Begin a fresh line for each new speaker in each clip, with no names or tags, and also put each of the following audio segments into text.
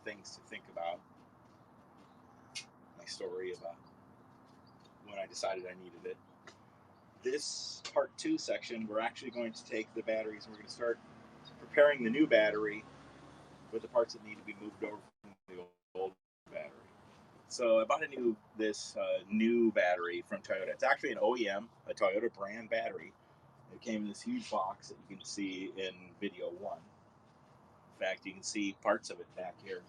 things to think about. My story about when I decided I needed it. This part 2 section, we're actually going to take the batteries and we're going to start preparing the new battery with the parts that need to be moved over from the old battery. So I bought this new battery from Toyota. It's actually an OEM, a Toyota brand battery. It came in this huge box that you can see in video 1. In fact, you can see parts of it back here.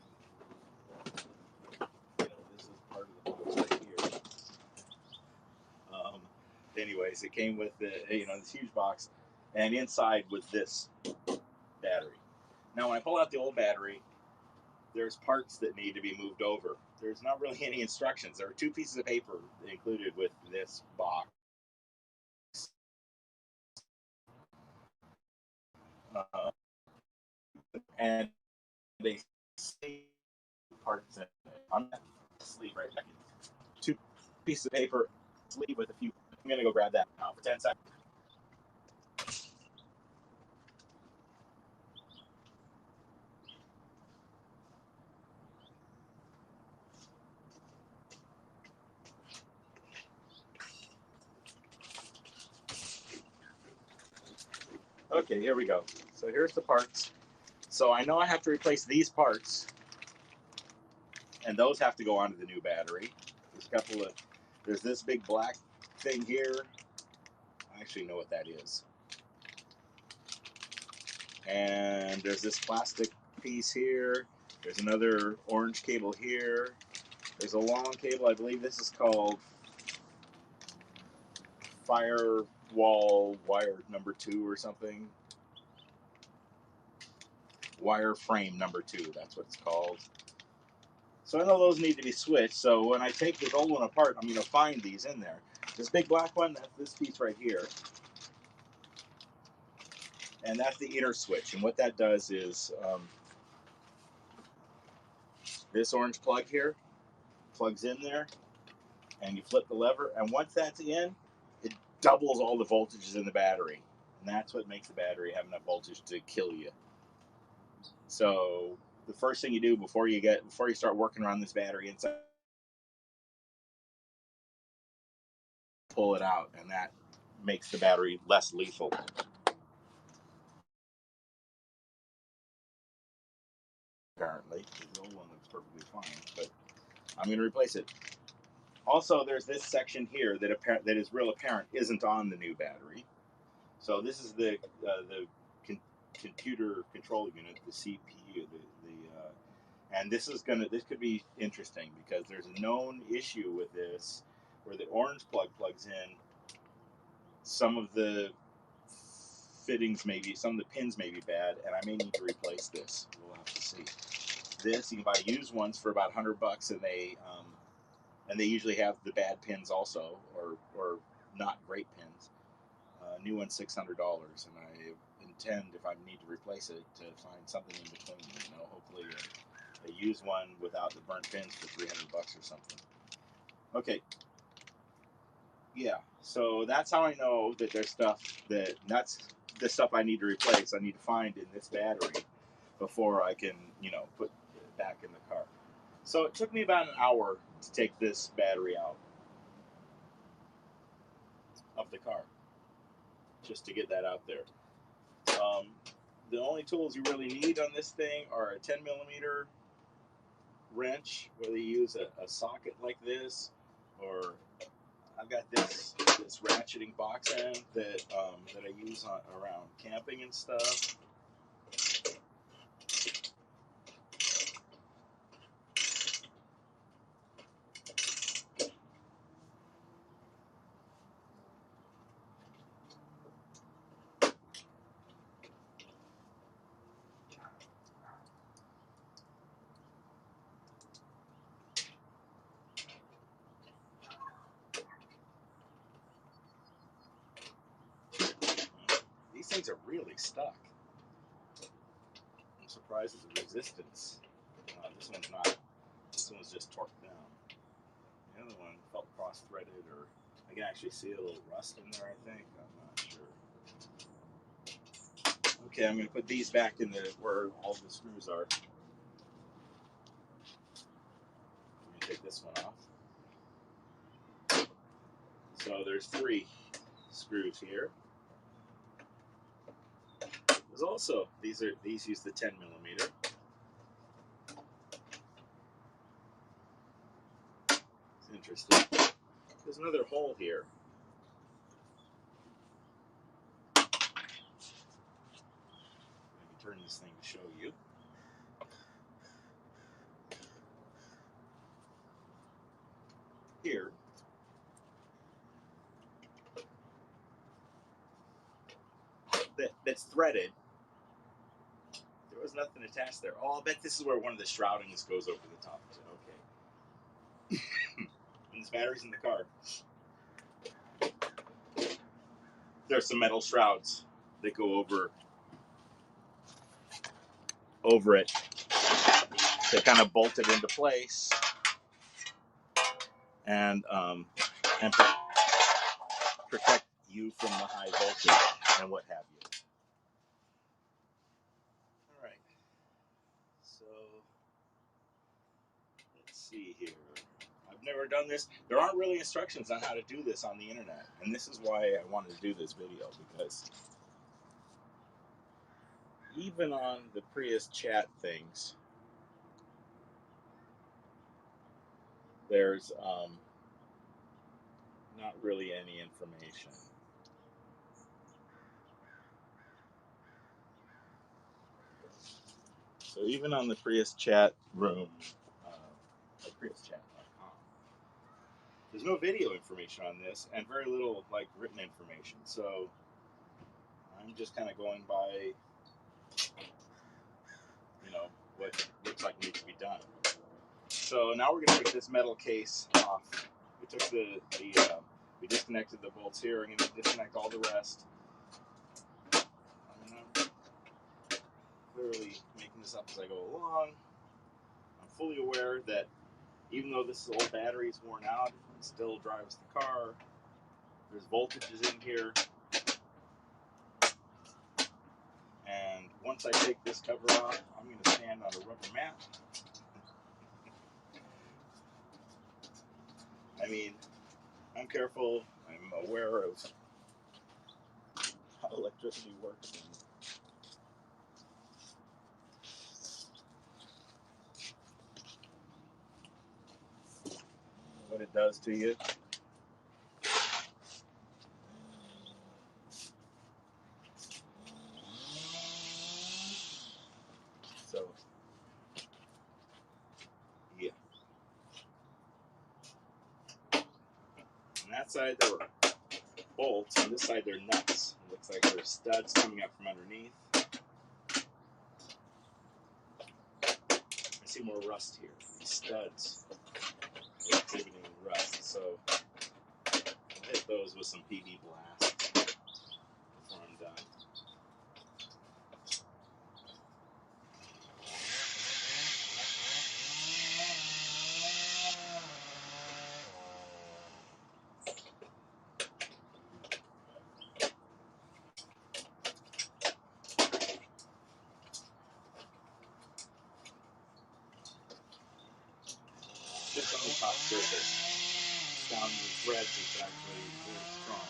This is part of the box right here. Anyways, it came with this huge box, and inside was this battery. Now, when I pull out the old battery, there's parts that need to be moved over. There's not really any instructions. There are 2 pieces of paper included with this box. And they say parts in it. I'm going to sleeve right back in. 2 pieces of paper, sleeve with a few. I'm going to go grab that now for 10 seconds. Okay, here we go. So here's the parts. So I know I have to replace these parts, and those have to go onto the new battery. There's this big black thing here. I actually know what that is. And there's this plastic piece here. There's another orange cable here. There's a long cable. I believe this is called firewall wire number 2 or something. Wire frame number 2, that's what it's called. So I know those need to be switched. So when I take this old one apart, I'm going to find these in there. This big black one, that's this piece right here. And that's the inner switch. And what that does is this orange plug here plugs in there, and you flip the lever. And once that's in, it doubles all the voltages in the battery. And that's what makes the battery have enough voltage to kill you. So the first thing you do before you start working around this battery inside, pull it out, and that makes the battery less lethal. Apparently, the old one looks perfectly fine, but I'm going to replace it. Also, there's this section here that is real apparent isn't on the new battery. So this is the computer control unit, the CPU, and this could be interesting because there's a known issue with this where the orange plug plugs in. Some of the fittings some of the pins may be bad, and I may need to replace this. We'll have to see. This, you can buy used ones for about $100, and they usually have the bad pins also, or not great pins. New one's $600, and I intend, if I need to replace it, to find something in between. Hopefully a used one without the burnt pins for $300 or something. Okay. Yeah, so that's how I know that there's stuff that's the stuff I need to replace. I need to find in this battery before I can, put it back in the car. So it took me about an hour to take this battery out of the car, just to get that out there. The only tools you really need on this thing are a 10mm wrench, whether you use a socket like this, or I've got this ratcheting box end that I use around camping and stuff. These things are really stuck. I'm surprised at the resistance. This one's not. This one's just torqued down. The other one felt cross-threaded, or I can actually see a little rust in there, I think. I'm not sure. Okay, I'm going to put these back in where all the screws are. this one off. So there's 3 screws here. There's also these use the 10 millimeter. It's interesting. There's another hole here. Let me turn this thing to show you. Here. That's threaded. There was nothing attached there. Oh, I'll bet this is where one of the shroudings goes over the top. Okay. And this battery's in the car. There's some metal shrouds that go over it. They kind of bolt it into place and protect you from the high voltage and what have you. All right. So let's see here. I've never done this. There aren't really instructions on how to do this on the internet, and this is why I wanted to do this video, because even on the Prius chat things, there's not really any information. So even on the Prius chat room, priuschat.com, there's no video information on this and very little like written information. So I'm just kind of going by, what looks like needs to be done. So now we're going to take this metal case off. We took we disconnected the bolts here. I'm going to disconnect all the rest. I'm clearly making this up as I go along. I'm fully aware that even though this old battery is worn out, it still drives the car. There's voltages in here. And once I take this cover off, I'm going to stand on a rubber mat. I mean, I'm careful. I'm aware of how electricity works. And what it does to you. So, yeah. On that side, there were bolts. On this side, they're nuts. It looks like there's studs coming up from underneath. I see more rust here. These studs are exhibiting rust. So, I'll hit those with some PV blast before I'm done. Just on the top surface, down the threads, it's actually very strong.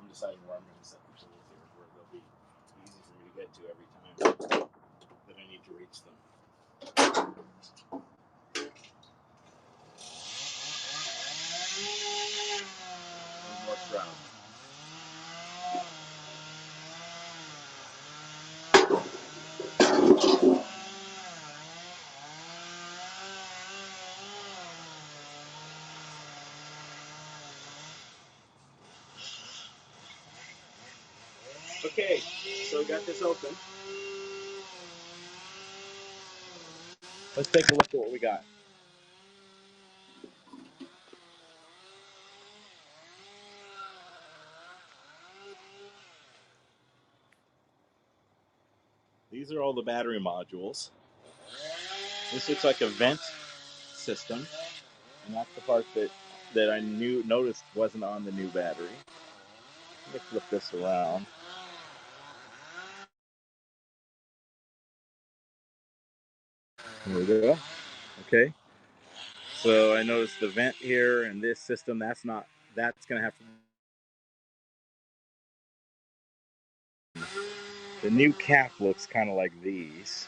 I'm deciding where I'm going to set the tools here, where they'll be easy for me to get to every time that I need to reach them. One more shroud. Okay, so we got this open. Let's take a look at what we got. These are all the battery modules. This looks like a vent system, and that's the part that I noticed wasn't on the new battery. Let me flip this around. Here we go. Okay. So I noticed the vent here and this system. That's going to have to. The new cap looks kind of like these.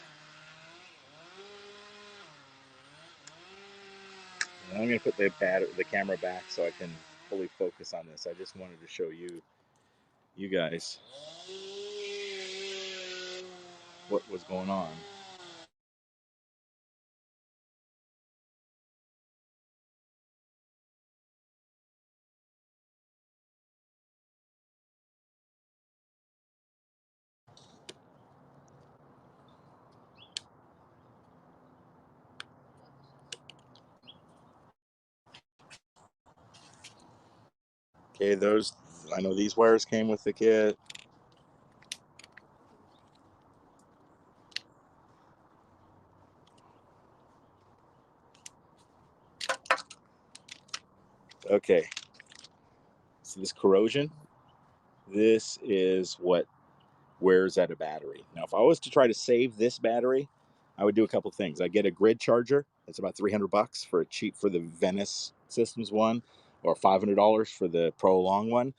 And I'm going to put the camera back so I can fully focus on this. I just wanted to show you guys what was going on. Okay, I know these wires came with the kit. Okay, so this corrosion, this is what wears out a battery. Now, if I was to try to save this battery, I would do a couple things. I get a grid charger. It's about $300 for the Venice Systems one, or $500 for the Pro Long one.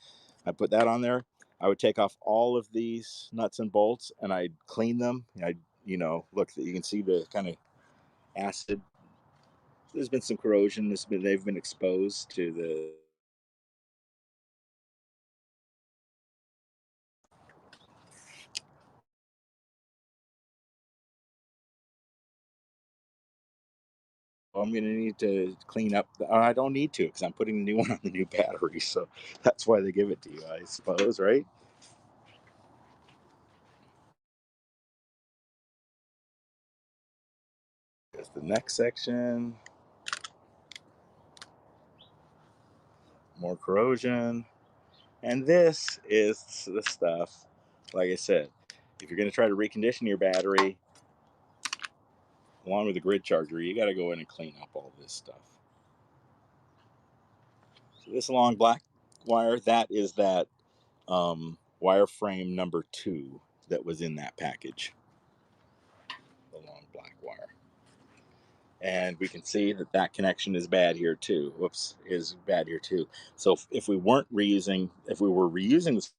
I put that on there. I would take off all of these nuts and bolts and I'd clean them. Look, you can see the kind of acid. There's been some corrosion. They've been exposed to the. I'm going to need to clean up. I don't need to because I'm putting the new one on the new battery. So that's why they give it to you, I suppose, right? Here's the next section. More corrosion. And this is the stuff, like I said, if you're going to try to recondition your battery along with the grid charger, you got to go in and clean up all this stuff. So this long black wire, that is that wireframe number 2 that was in that package. The long black wire. And we can see that connection is bad here too. Whoops, is bad here too. So if we were reusing this,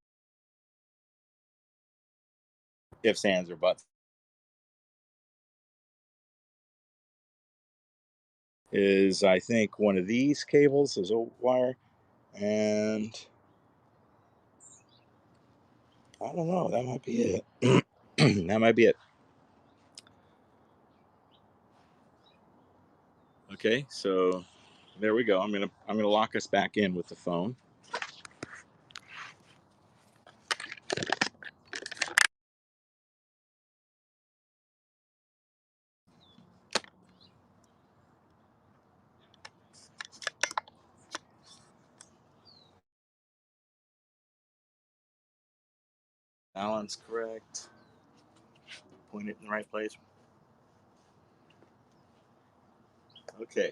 ifs, ands, or buts, is I think one of these cables is a wire, and I don't know. That might be it. That might be it. Okay, so there we go. I'm gonna lock us back in with the phone. Balance correct. Point it in the right place. Okay,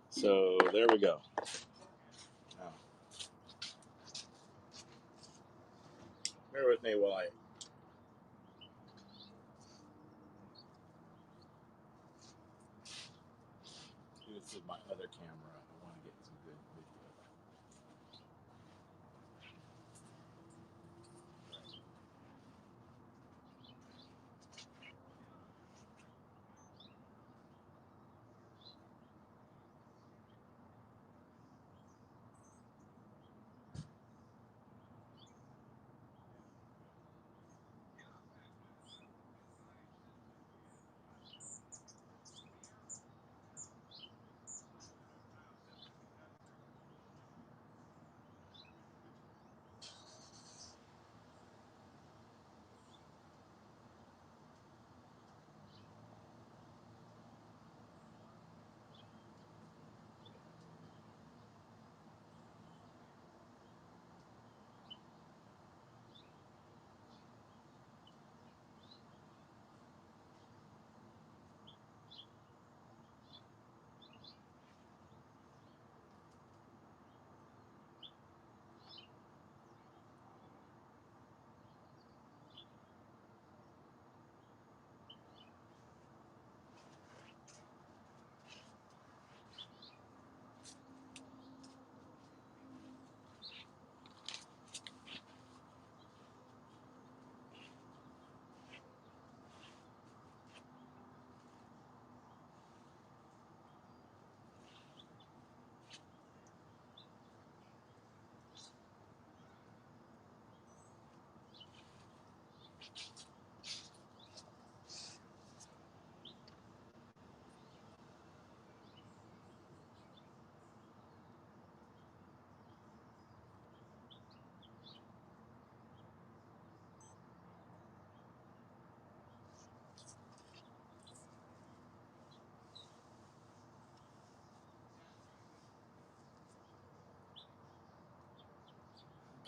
so there we go. Now, bear with me while I. This is my other camera. I want to get some good video.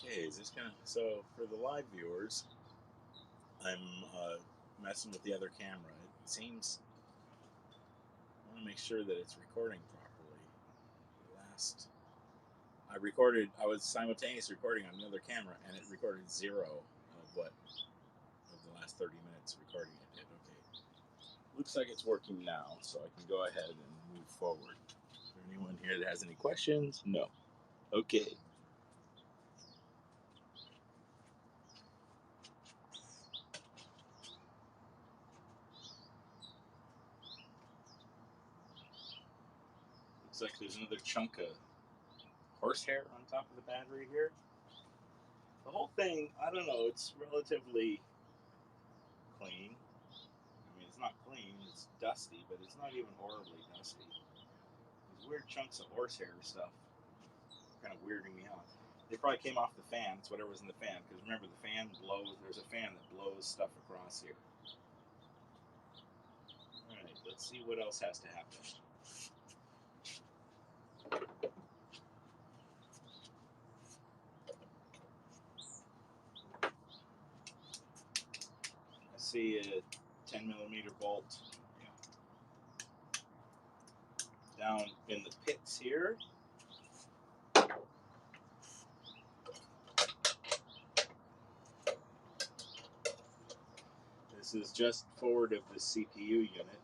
Okay, is this gonna? So for the live viewers, I'm messing with the other camera. It seems I want to make sure that it's recording properly. I was simultaneously recording on another camera, and it recorded 0 of the last 30 minutes recording it did. Okay, looks like it's working now, so I can go ahead and move forward. Is there anyone here that has any questions? No. Okay. Looks like there's another chunk of horsehair on top of the battery here. The whole thing, I don't know, it's relatively clean. I mean, it's not clean, it's dusty, but it's not even horribly dusty. These weird chunks of horsehair stuff kind of weirding me out. They probably came off the fan. It's whatever's in the fan. Because remember, the fan blows. There's a fan that blows stuff across here. All right, let's see what else has to happen. I see a 10mm bolt down in the pits here. This is just forward of the CPU unit.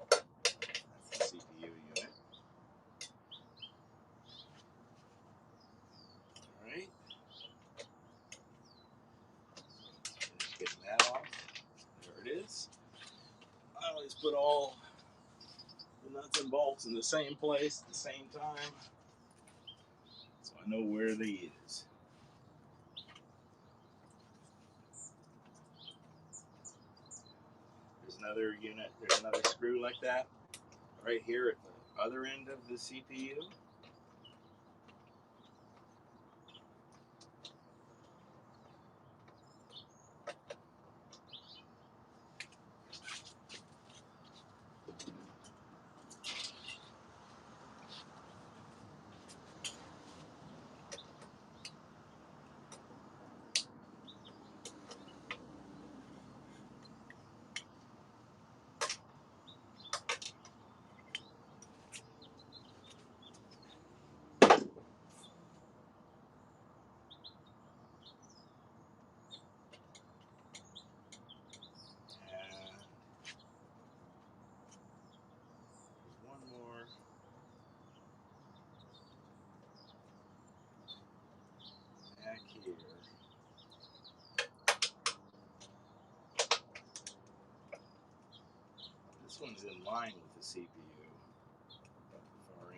That's the CPU unit. All right. Finish getting that off. There it is. I always put all the nuts and bolts in the same place at the same time, so I know where they is. There's another unit. There's another screw like that right here at the other end of the CPU. Back here. This one's in line with the CPU. Far in.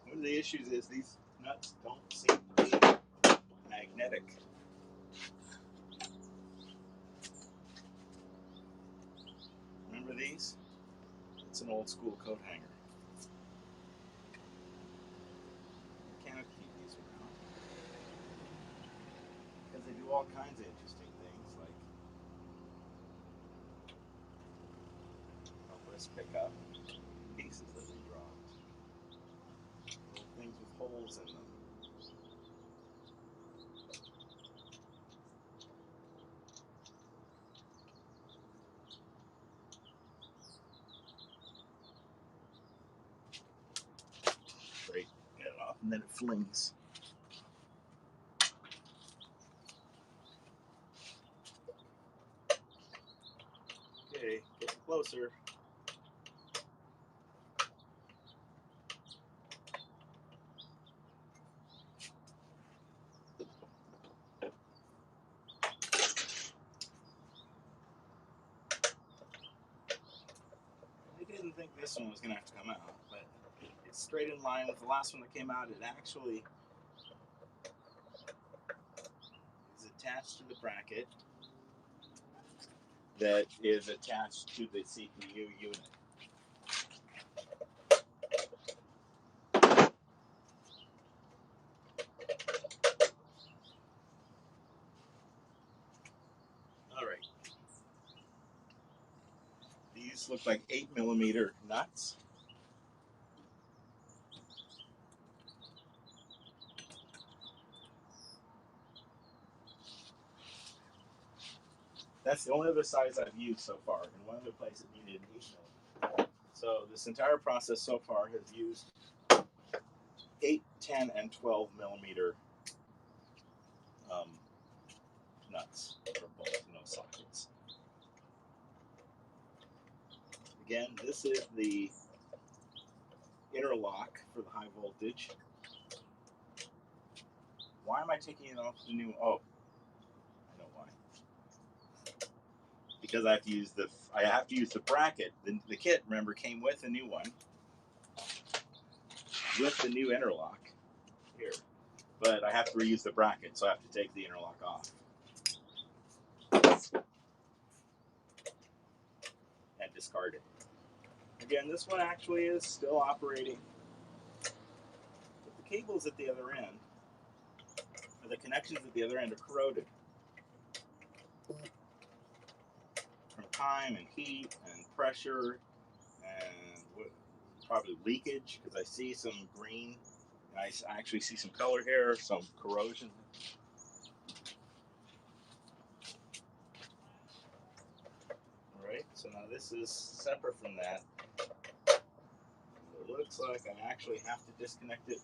One of the issues is these nuts don't seem to be magnetic. Remember these? It's an old school coat hanger. You cannot keep these around because they do all kinds of interesting things, like help us pick up pieces that we dropped, little things with holes in them. Great, get it off, and then it flings. Okay, get closer. I didn't think this one was going to have to come out, but it's straight in line with the last one that came out. It actually is attached to the bracket. that is attached to the CPU unit. All right. These look like 8mm nuts. That's the only other size I've used so far, and one other place it needed an 8mm. So this entire process so far has used 8, 10, and 12mm nuts for both, sockets. Again, this is the interlock for the high voltage. Why am I taking it off the new? Oh, I know why. Because I have to use the bracket. The kit, remember, came with a new one with the new interlock here, but I have to reuse the bracket, so I have to take the interlock off and discard it. Again, this one actually is still operating, but the cables at the other end, or the connections at the other end, are corroded from time and heat and pressure and probably leakage, because I see some green. I actually see some color here, some corrosion. All right, so now this is separate from that. It looks like I actually have to disconnect it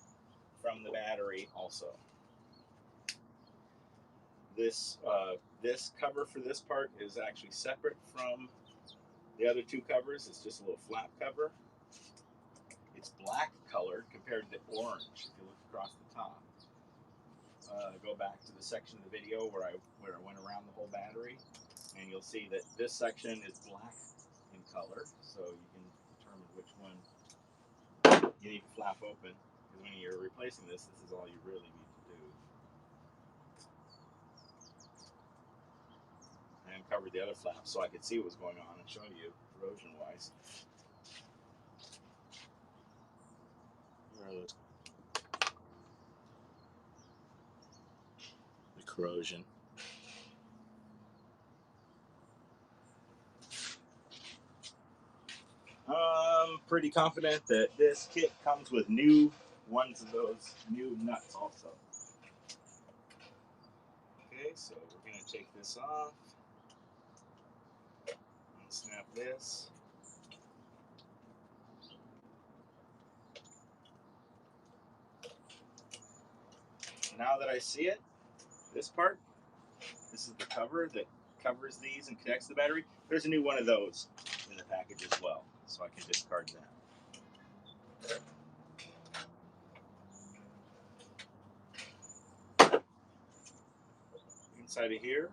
from the battery also. This cover for this part is actually separate from the other two covers. It's just a little flap cover. It's black color compared to orange if you look across the top. Go back to the section of the video where I went around the whole battery, and you'll see that this section is black in color, so you can determine which one you need to flap open, because when you're replacing this is all you really need to do. I uncovered the other flap so I could see what was going on and show you corrosion wise. Where are those? The corrosion. I'm pretty confident that this kit comes with new ones of those new nuts also. Okay, so we're going to take this off and snap this. Now that I see it, this part, this is the cover that covers these and connects the battery. There's a new one of those in the package as well, so I can discard that. Inside of here,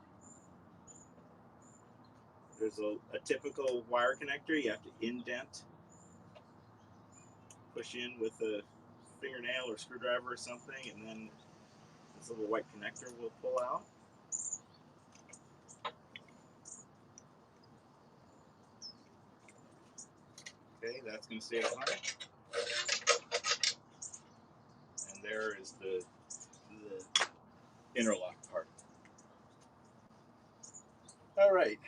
there's a typical wire connector. You have to indent, push in with a fingernail or screwdriver or something, and then this little white connector will pull out. Okay, that's going to stay on. And there is the interlock part. All right.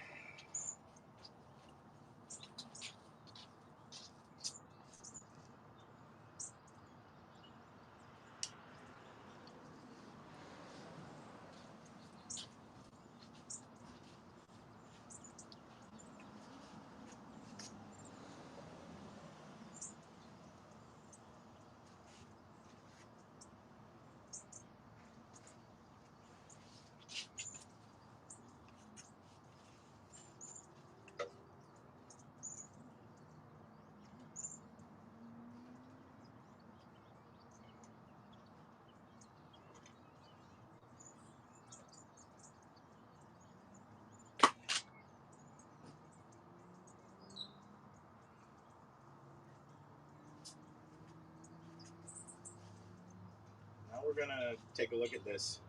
Now we're going to take a look at this.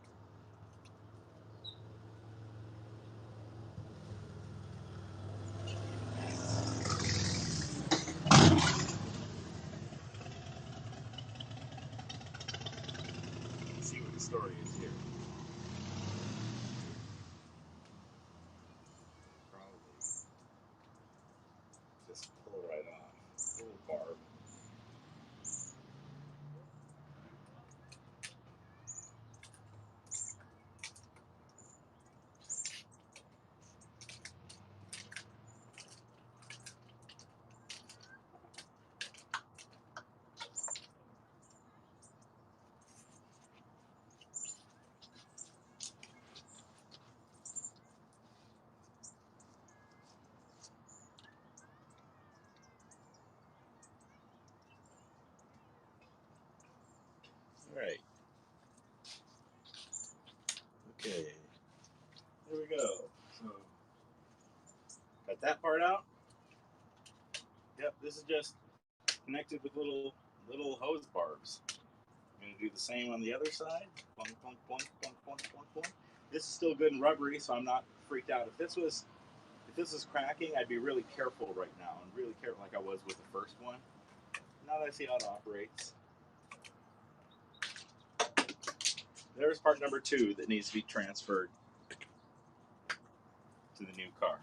story is here. Probably just pull right off. Little barb. All right. Okay. There we go. So cut that part out. Yep. This is just connected with little hose barbs. I'm gonna do the same on the other side. Plunk, plunk, plunk, plunk, plunk, plunk, plunk. This is still good and rubbery, so I'm not freaked out. If this was cracking, I'd be really careful right now, and really careful like I was with the first one. Now that I see how it operates, there's part number 2 that needs to be transferred to the new car.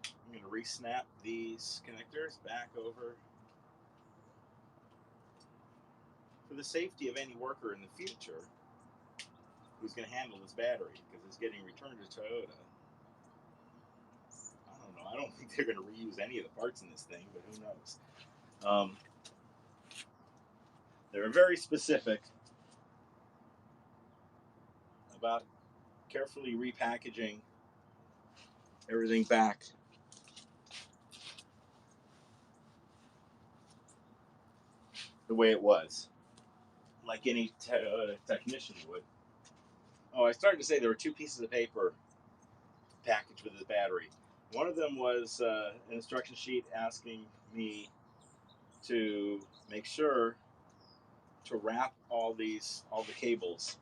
I'm going to re-snap these connectors back over for the safety of any worker in the future who's going to handle this battery, because it's getting returned to Toyota. I don't know. I don't think they're going to reuse any of the parts in this thing, but who knows? They're very specific about carefully repackaging everything back the way it was, like any technician would. Oh, I started to say there were 2 pieces of paper packaged with the battery. One of them was an instruction sheet asking me to make sure to wrap all the cables.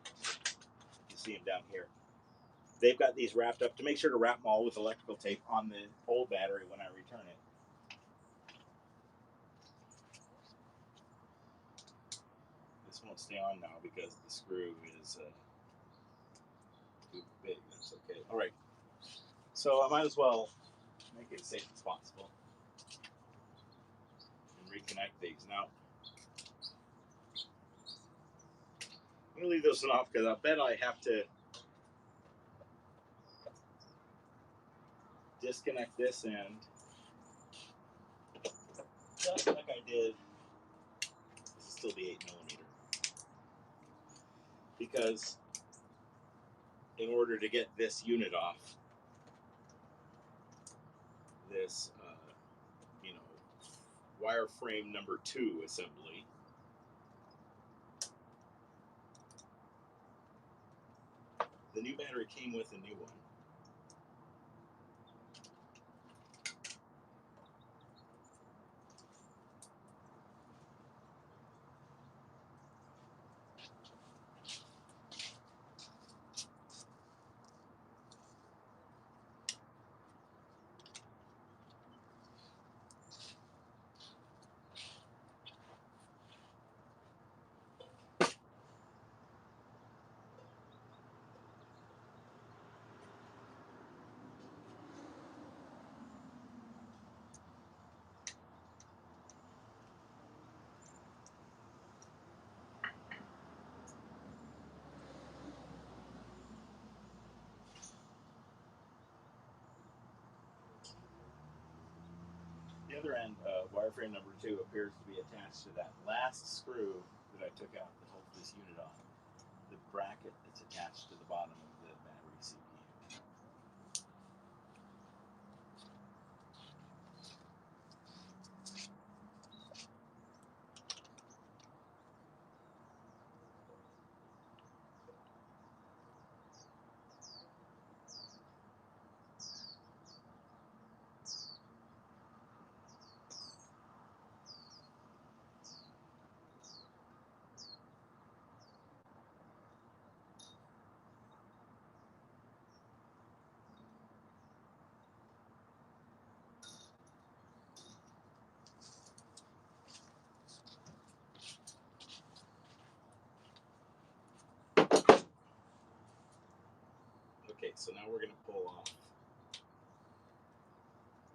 You see them down here. They've got these wrapped up to make sure to wrap them all with electrical tape on the old battery when I return it. This won't stay on now because the screw is too big. That's okay. All right. So I might as well make it as safe as possible and reconnect these. Now, I'm going to leave this one off because I bet I have to disconnect this end just like I did. This is still the 8mm, because in order to get this unit off, this wireframe number 2 assembly, the new battery came with a new one. The other end, wireframe number 2 appears to be attached to that last screw that I took out to hold this unit on. The bracket that's attached to the bottom of the battery CPU. So now we're going to pull off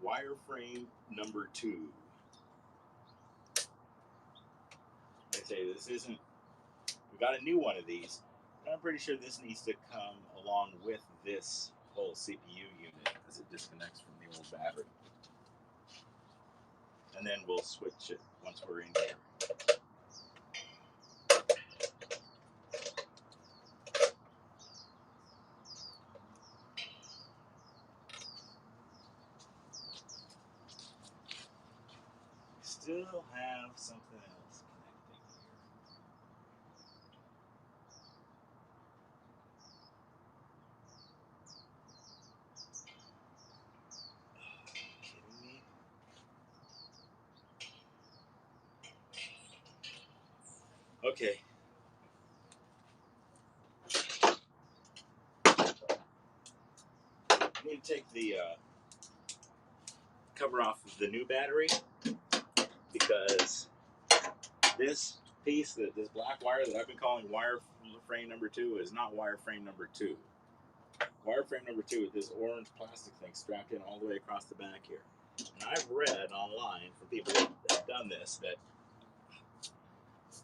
wireframe number 2. I say this isn't, we got a new one of these, but I'm pretty sure this needs to come along with this whole CPU unit because it disconnects from the old battery. And then we'll switch it once we're in here. Still have something else connecting here. Are you kidding me? Okay. I need to take the cover off of the new battery because this piece, this black wire that I've been calling wireframe number 2, is not wireframe number 2. Wireframe number 2 is this orange plastic thing strapped in all the way across the back here. And I've read online from people that have done this that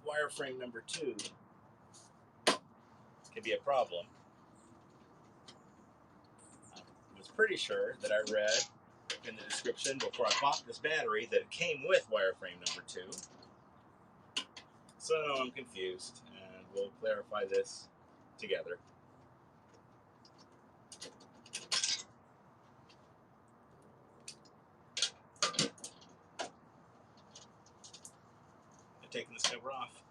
wireframe number 2 can be a problem. I was pretty sure that I read in the description before I bought this battery that it came with wireframe number 2. So now I'm confused, and we'll clarify this together. I'm taking this cover off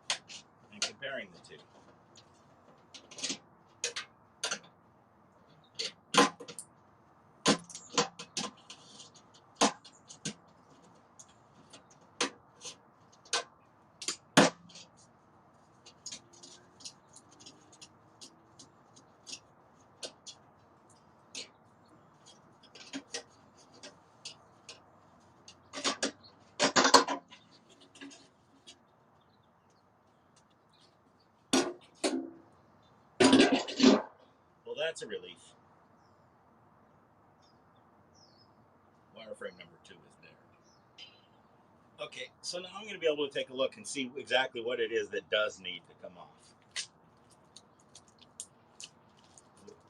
and comparing the two. Well, that's a relief. Wireframe number 2 is there. Okay, so now I'm going to be able to take a look and see exactly what it is that does need to come off.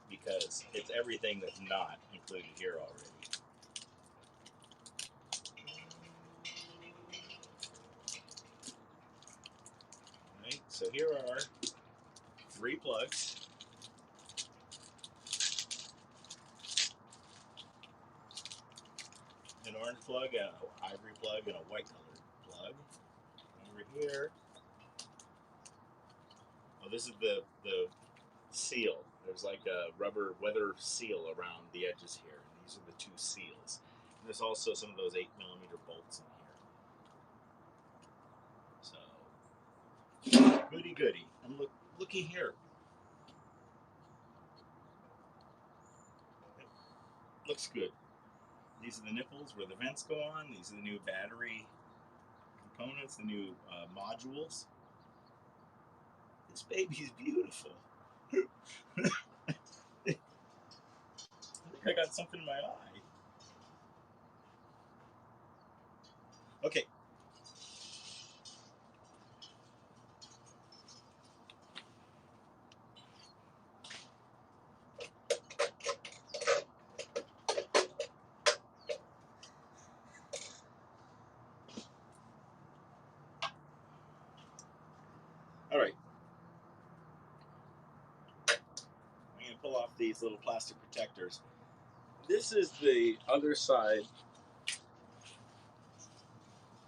Because it's everything that's not included here already. Right, so here are 3 plugs. An orange plug, an ivory plug, and a white colored plug. Over here, oh, this is the seal. There's like a rubber weather seal around the edges here. And these are the 2 seals. And there's also some of those 8mm bolts in here. So, goody goody. And looky here. It looks good. These are the nipples where the vents go on. These are the new battery components, the new modules. This baby's beautiful. I think I got something in my eye. Okay. All right. I'm going to pull off these little plastic protectors. This is the other side.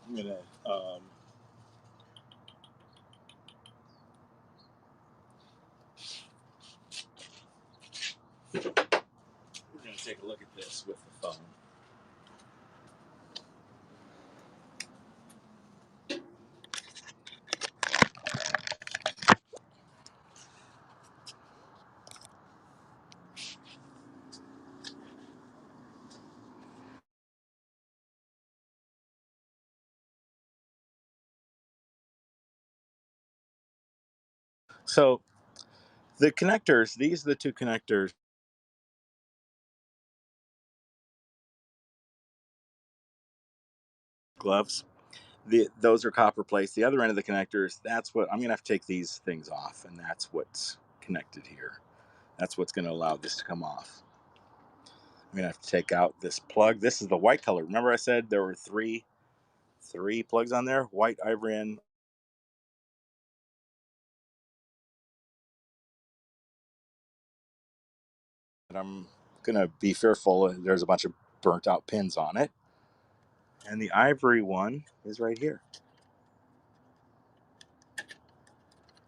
I'm going to we're going to take a look at this with the phone. So the connectors, these are the 2 connectors gloves. Those are copper plates. The other end of the connectors, that's what I'm going to have to take these things off, and that's what's connected here. That's what's going to allow this to come off. I'm going to have to take out this plug. This is the white color. Remember I said there were three plugs on there? White, ivory, and I'm going to be fearful. There's a bunch of burnt out pins on it. And the ivory one is right here.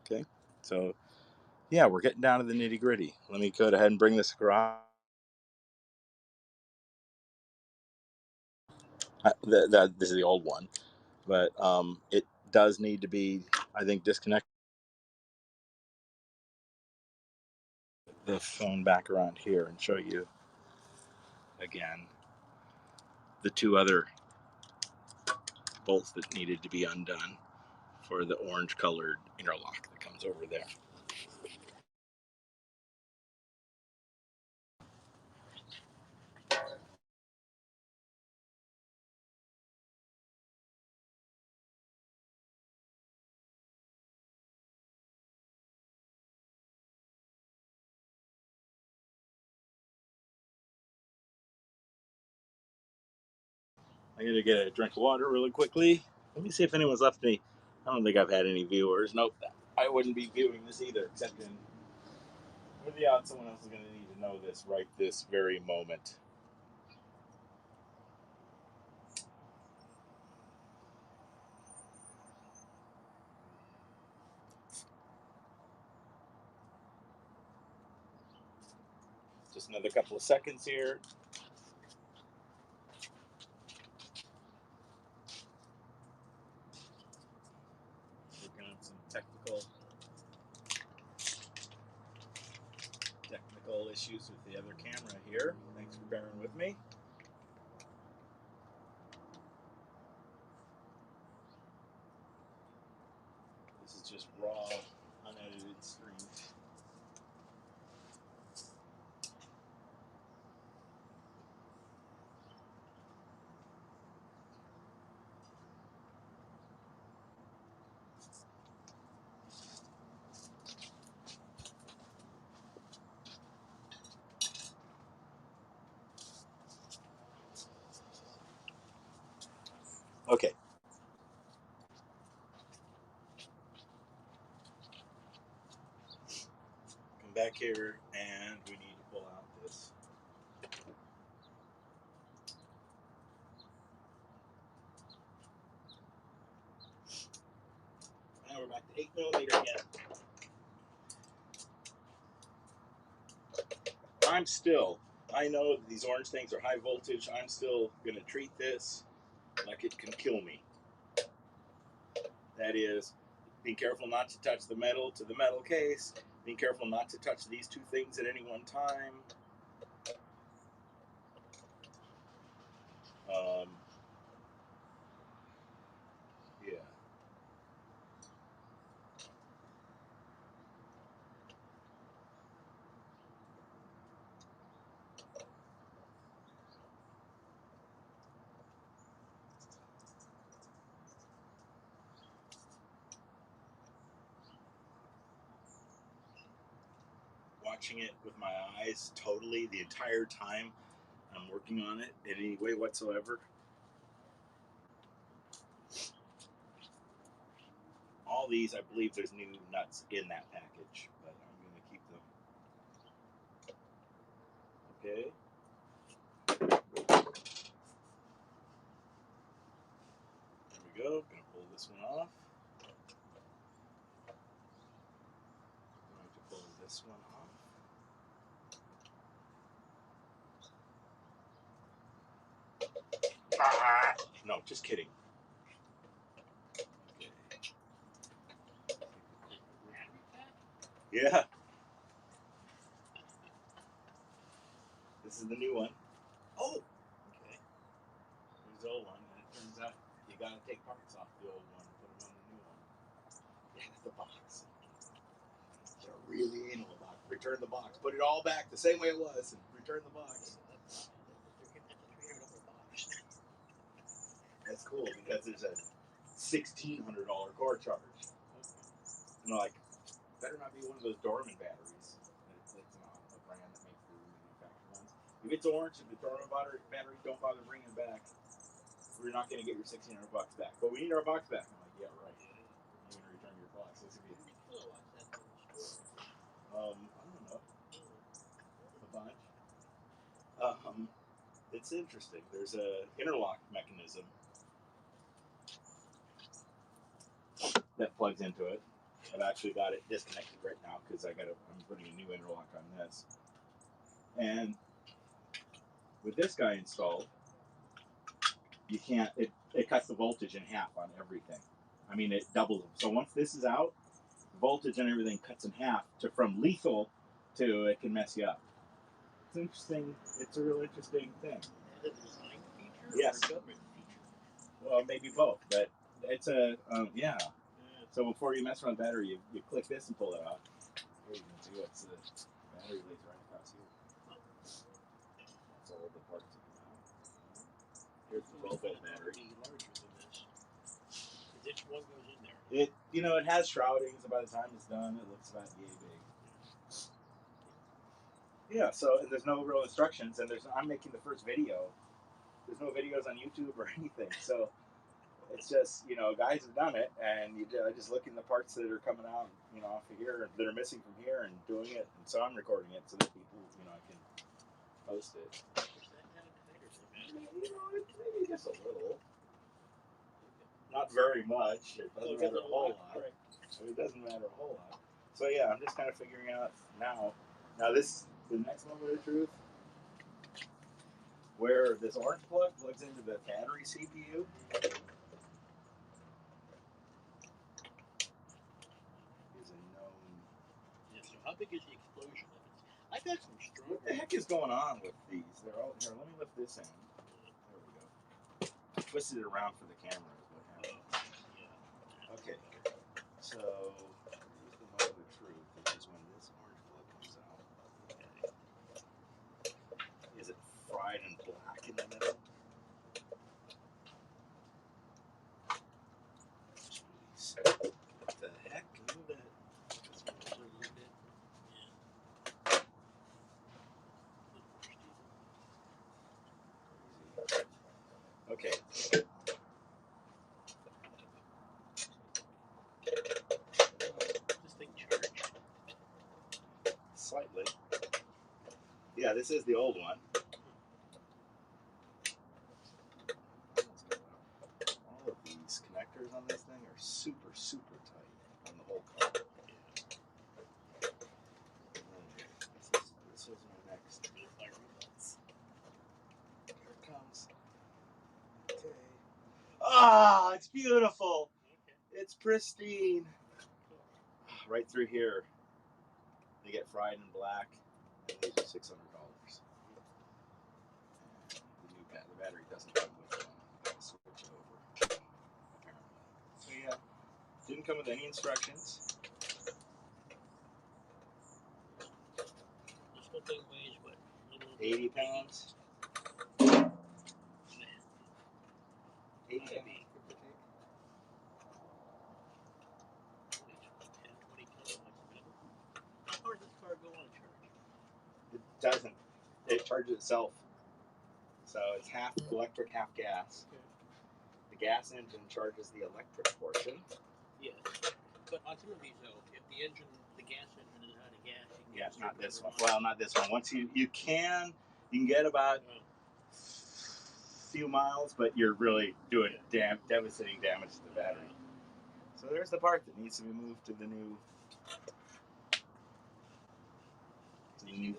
Okay. So, yeah, we're getting down to the nitty gritty. Let me go ahead and bring this across. This is the old one, but it does need to be, I think, disconnected. The phone back around here and show you again the two other bolts that needed to be undone for the orange colored interlock that comes over there. I'm gonna get a drink of water really quickly. Let me see if anyone's left me. I don't think I've had any viewers. Nope, I wouldn't be viewing this either, except in with the odds someone else is gonna need to know this right this very moment. Just another couple of seconds here. Working on some technical issues with the other camera here. Thanks for bearing with me. This is just raw, unedited stream. Okay. Come back here, and we need to pull out this. Now we're back to 8mm again. I know these orange things are high voltage. I'm still going to treat this like it can kill me. That is, being careful not to touch the metal to the metal case, being careful not to touch these two things at any one time. Yeah. Watching it with my eyes totally the entire time I'm working on it in any way whatsoever. All these, I believe there's new nuts in that package, but I'm going to keep them. Okay. There we go. Going to pull this one off. I'm going to pull this one off. No, just kidding. Yeah. This is the new one. Oh, okay. Here's the old one, and it turns out you got to take parts off the old one and put them on the new one. Yeah, the box. They're really anal about it. Return the box. Put it all back the same way it was, and return the box. That's cool because there's a $1,600 core charge. And I'm like, better not be one of those Dorman batteries. It's not a brand that makes the manufactured ones. If it's orange, if the Dorman battery, don't bother bringing it back. We're not going to get your $1,600 back, but we need our box back. I'm like, yeah, right. You're going to return your box. This would be, I don't know, a bunch. It's interesting. There's a interlock mechanism that plugs into it. I've actually got it disconnected right now because I'm putting a new interlock on this. And with this guy installed, you can't. It cuts the voltage in half on everything. I mean, it doubles them. So once this is out, the voltage and everything cuts in half from lethal to it can mess you up. It's interesting. It's a real interesting thing.
Is it a design feature
yes.
or a government feature?
Well, maybe both, but it's a yeah. So before you mess around with the battery, you click this and pull it out. Here you can see what's the battery lays right across here. That's all the parts of it now. Here's the 12-volt battery.
Larger than this. This one goes in there.
It has shrouding, so by the time it's done, it looks about yay big. Yeah, so and there's no real instructions, and I'm making the first video. There's no videos on YouTube or anything, so it's just, guys have done it, and you just look in the parts that are coming out, off of here, that are missing from here, and doing it, and so I'm recording it so that people, I can post it. Maybe just a little. Not very much. It doesn't matter a whole lot. It doesn't matter a whole lot. So yeah, I'm just kind of figuring out now. Now this, the next moment of truth, where this orange plug plugs into the battery CPU. Is a known.
Yeah. So how big is the explosion? I've got some strong.
What the heck is going on with these? They're all here. Let me lift this in. There we go. I twisted it around for the camera. Is what happened.
Yeah.
Okay. So here's the moment of truth, which is when this orange plug comes out. Okay. Is it fried and black in the middle? Jeez. What the heck? A little bit. Just a little bit. Yeah. Okay.
This thing charged?
Slightly. Yeah, this is the old one. All of these connectors on this thing are super, super tight on the whole car. This was my next. Here it comes. Okay. Ah, it's beautiful. It's pristine. Right through here, they get fried in black, and these are $600. The battery doesn't come with one. You gotta switch it over, apparently. So yeah, didn't come with any instructions.
This whole thing weighs what?
80 pounds. 80 pounds.
How far does this car go on charge?
It doesn't. It charges itself. So it's half electric, half gas.
Okay.
The gas engine charges the electric portion.
Yeah. But on some of these, though, if the gas engine is out of gas, you can
not this one. Well, not this one. Once you can get about a few miles, but you're really doing devastating damage to the battery. So there's the part that needs to be moved to the new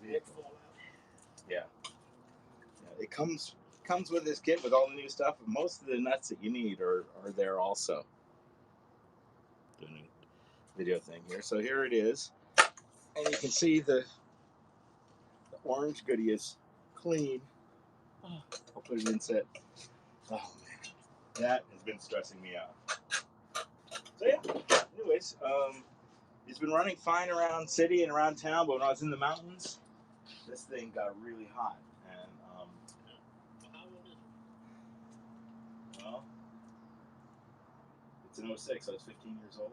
vehicle. Yeah. It comes with this kit with all the new stuff. Most of the nuts that you need are there also. Doing a video thing here. So here it is. And you can see the orange goodie is clean. I'll put it in set. Oh man, that has been stressing me out. So yeah, anyways, it's been running fine around city and around town, but when I was in the mountains, this thing got really hot. And
how old is it?
well, It's an 06, so it's 15 years old.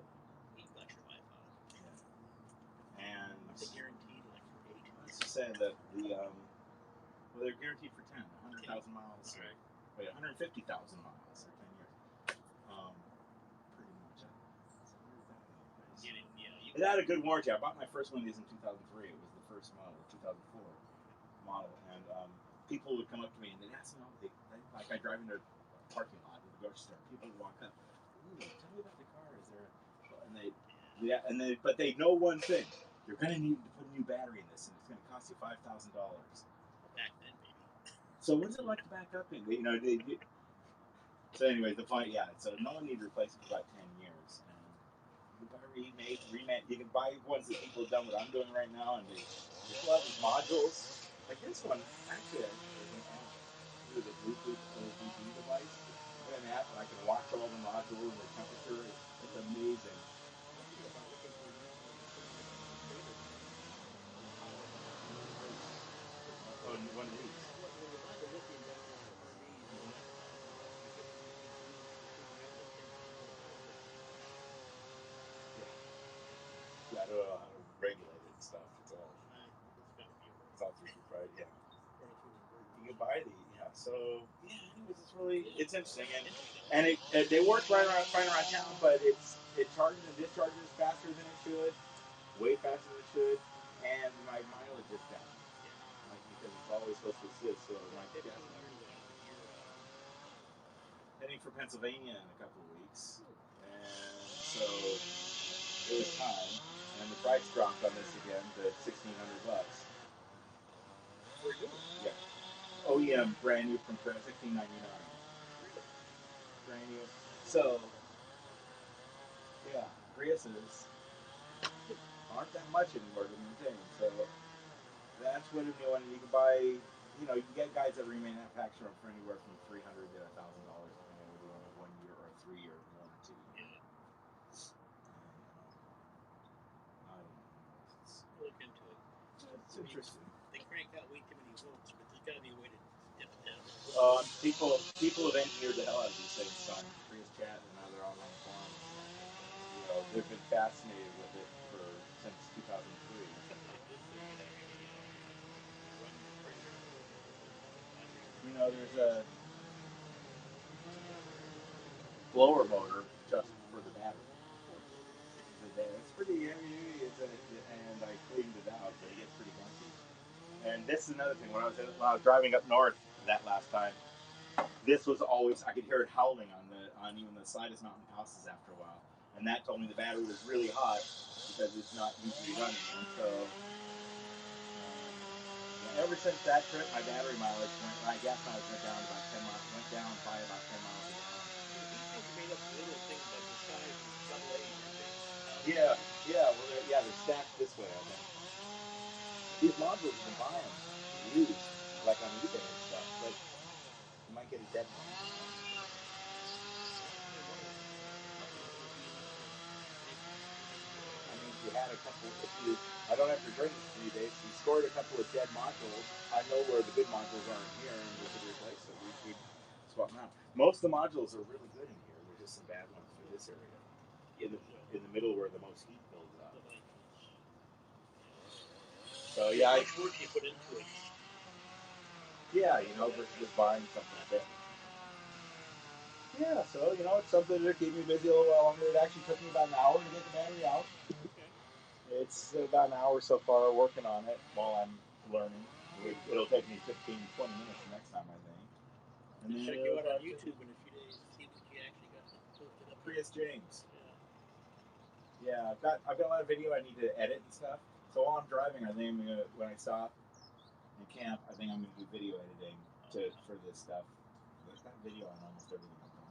You got your life out.
And
Are they guaranteed like for 8?
let's just say that well, they're guaranteed for 10, 100,000 miles.
All right.
Wait, 150,000 miles or 10 years. Pretty much.
Yeah,
It had a good warranty. I bought my first one of these in 2003. It was the first model, 2004 model, and people would come up to me and they'd ask me, like I drive into a parking lot at the grocery store. People would walk up, "Ooh, tell me about the car. Is there?" But they know one thing: you're going to need to put a new battery in this, and it's going to cost you $5,000.
Back then, maybe.
So what's it like to back up in? So anyways, the point, yeah. So no one needs to replace it for about 10 years. And you can buy remake. You can buy ones that people have done what I'm doing right now, and they still have these modules. Like this one, actually, there's an app through the Bluetooth OBD device. There's an app, and I can watch all the modules and the temperature. It's amazing. Oh, one of these.
When you buy the lithium batteries for RVs, you get
Yeah, I don't know how to regulate it and stuff. It's all through right. Yeah. You can buy these. Yeah. So yeah, anyways, it's interesting, and they work right around town, but it charges and discharges faster than it should, way faster than it should, and my mileage is down. Like because it's always supposed to assist. So my gas heading for Pennsylvania in a couple of weeks, and so it was time, and the price dropped on this again to $1,600.
For you?
Yeah. OEM, brand new from Prius, $1,699. Brand new. So, yeah, Priuses aren't that much anymore to maintain. So that's what a new one. You can buy. You can get guys that remain manufacturer for anywhere from $300 to $1,000, depending on whether you want a 1 year or a 3 year warranty.
Yeah.
I don't know.
Look into it.
It's interesting.
They crank out way too many volts, but there's got to be a way to dip it down.
People have engineered the hell out of these things on Prius Chat and other online forums. They've been fascinated with it since 2003.
Something like this that can actually run your printer.
There's a blower motor just for the battery. It's pretty heavy, and I cleaned it out, but it gets pretty gunky. And this is another thing. When I was driving up north that last time, this was always, I could hear it howling on even the slightest mountain passes after a while, and that told me the battery was really hot because it's not usually running. And so ever since that trip, my gas mileage went down about 10 miles. Went down by about 10 miles an hour.
These things are made up of little things like the size of double A.
Yeah. Well, they're stacked this way, I think. These modules, you can buy them used, like on eBay and stuff, but you might get a dead one. I mean, if you had a couple, I don't have to drink it for 3 days. If you scored a couple of dead modules, I know where the good modules are in here, and we could replace it. We'd swap them out. Most of the modules are really good in here. There's just some bad ones for this area, in the middle where the most heat builds up. So yeah,
how much work you put into it.
Yeah, versus just buying something like that. Yeah, so it's something to keep me busy a little while longer. It actually took me about an hour to get the battery out.
Okay.
It's about an hour so far working on it while I'm learning. It'll take me 15, 20 minutes the next time, I think.
And check you out on YouTube in a few days to see what you actually got posted up.
Prius James.
Yeah.
Yeah, I've got a lot of video I need to edit and stuff. So while I'm driving, I think I'm gonna, when I stop in camp, I think I'm gonna do video editing for this stuff. There's got video on almost everything I'm doing.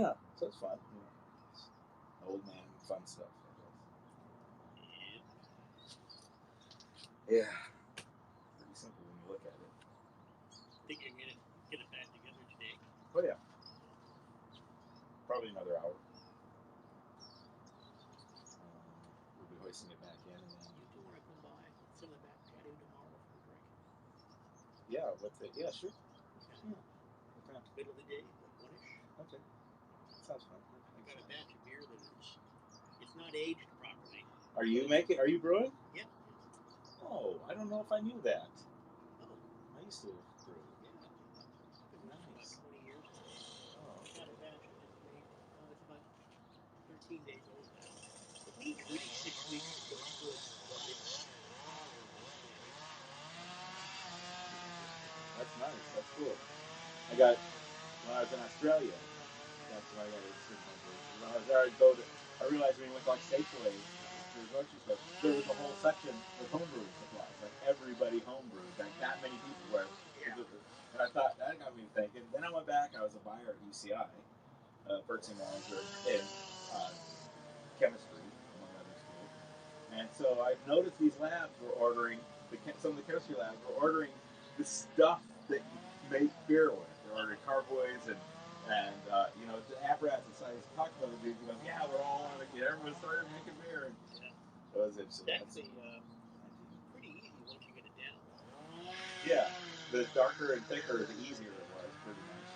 Yeah, so it's fun. It's old man fun stuff. Yeah. Pretty simple when you look at it.
Think you're gonna get it back together today?
Oh yeah. Probably another hour. We'll be hoisting it back in, and then.
You two want to come by, sit in the back patio tomorrow for a drink?
Yeah. Yeah. Sure.
Okay.
Yeah. Okay.
Middle of the day, like 1-ish.
Okay. sounds fun.
I've got a batch of beer that it's not aged properly.
Are you brewing?
Yeah.
Oh, I don't know if I knew that.
Oh.
I used to brew.
Yeah.
Nice.
About 20 years.
Oh,
I got a batch I just made. It's about 13 days old now. It needs really 6 weeks to go good.
that's nice. That's cool. I got, when I was in Australia, that's why I got interested in homebrew. When I was there, I realized when we went to like Safeway, to the grocery store, there was a whole section with homebrew supplies. Like everybody homebrewed. Like that many people were.
Yeah.
And I thought, that got me thinking. Then I went back, I was a buyer at UCI, purchasing manager in chemistry, among other schools. And so I noticed these labs were ordering, some of the chemistry labs were ordering the stuff that you make beer with. They're ordering carboys and you know, the apparatus. So I talked about the dude. He goes, "Yeah, we're all on it. Everyone started making beer." And it was interesting.
Actually, pretty easy once you get it down.
Yeah, the darker and thicker, the easier it was, pretty much.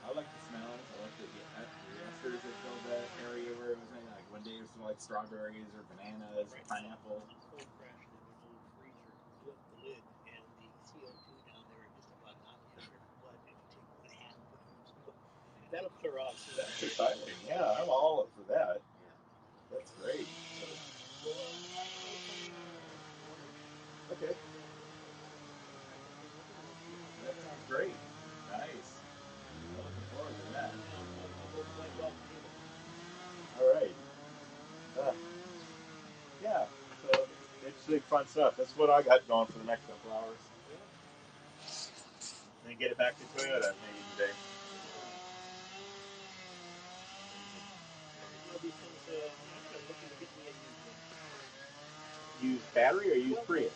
I like the smells. I like the esters that filled that area where it was in. Like one day it was like strawberries or bananas, or pineapple.
Cold crashed in an old freezer, blew up the lid, and the CO2 down there just about knocked you out of your blood. And you take one half, put it in the smoke. That'll clear off.
That's exciting. Yeah, I'm all up for that.
Yeah.
That's great. Okay. That sounds great. Nice. I'm looking forward to that.
I'll go quite well for you.
All right. Yeah. So interesting, fun stuff. That's what I got going for the next couple hours.
Yeah.
Then get it back to Toyota maybe today.
Because I'm looking to get me a used one.
Use battery or use Prius?